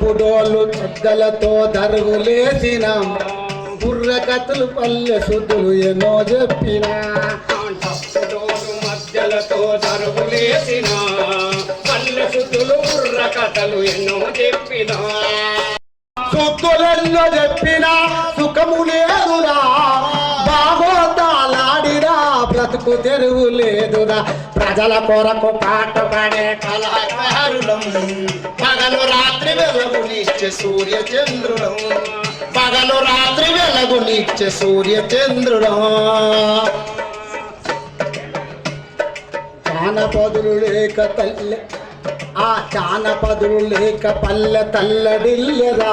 తప్పుడోళ్ళు పెద్దలతో దరుగులేసిన బుర్రకథలు పల్లె శుద్ధులు ఎన్నో చెప్పిన తప్పుడోళ్ళు మధ్యలతో దరుగులేసిన పల్లె శుద్ధులు బుర్రకథలు ఎన్నో చెప్పిన సుఖులెన్నో చెప్పిన సుఖము లేదురా బాగోతాలాడిరా బ్రతుకు తెరువు లేదురా ప్రజల కొరకు పాటుపడే కళాకారులం పగలు రాత్రి వెలుగునిచ్చే సూర్య చంద్రుడం పగలు రాత్రి వెలుగునిచ్చే సూర్య చంద్రుడం జానపదులు లేక తల్లె ఆ జానపదులు లేక పల్లె తల్లడిల్లెరా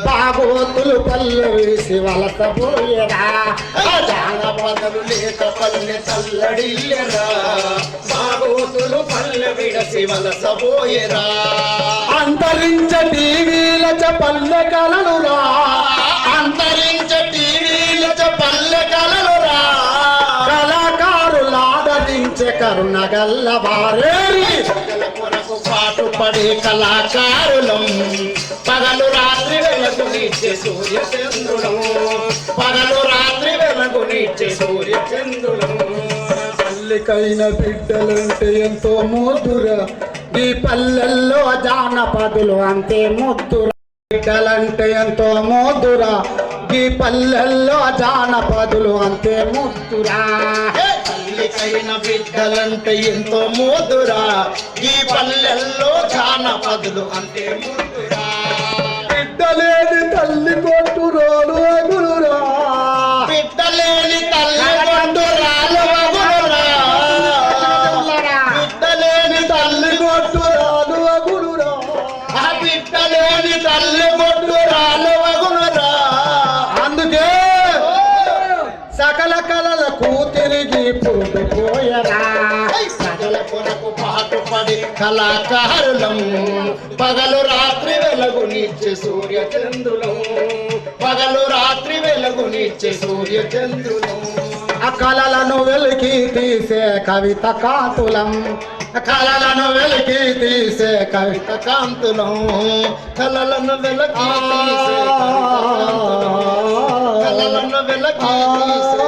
బాగోతులు పల్లె వేసి వలసపోయేరా జానపదులు లేక పల్లె తల్లడిల్లెరా బాగోతులు పల్లె విడసి వలసపోయేరా అంతరించ టీవీలచ పల్లె కలలురా అంతరించ టీవీలచ పల్లె కలలురా కళాకారులాదరించే కరుణ గల్ల వారేరి కొరకు పాటుపడే కళాకారులం పగలు రాత్రి వెలుగునిచ్చే సూర్య చంద్రులం పగలు రాత్రి వెలుగునిచ్చే సూర్య చంద్రులం పల్లెకైన బిడ్డలంటే ఎంతో ముద్దురా ఈ పల్లెల్లో జానపదులు అంతే ముద్దురా బిడ్డలంటే ఎంతో ముద్దురా ఈ పల్లెల్లో జానపదులు అంతే ముద్దురా పల్లెకైన బిడ్డలంటే ఎంతో మోదురా ఈ పల్లెల్లో జానపదులు అంతే ముద్దురా బిడ్డలేని తల్లి కొట్టురోలు అగురురా బిడ్డలేని తల్లి కొట్టురాలు అగురురా బిడ్డలేని తల్లి కొట్టురాలు అగురురా బిడ్డలేని తల్లి కొట్టురాలు అగురురా అందుకే సకల కళలకు తిరిగి పురుడుపోయరా ప్రజల కొరకు పాటుపడి కళాకారులం పగలు రాత్రి వెలుగునిచ్చే సూర్య చంద్రులం పగలు రాత్రి వెలుగునిచ్చే సూర్య చంద్రులం ఆ కళలను వెలికి తీసే కవిత కాంతులం కళలను వెలికి తీసే కవిత కాంతులం కళలను వెలకి తీసే కళలను వెలకి తీసే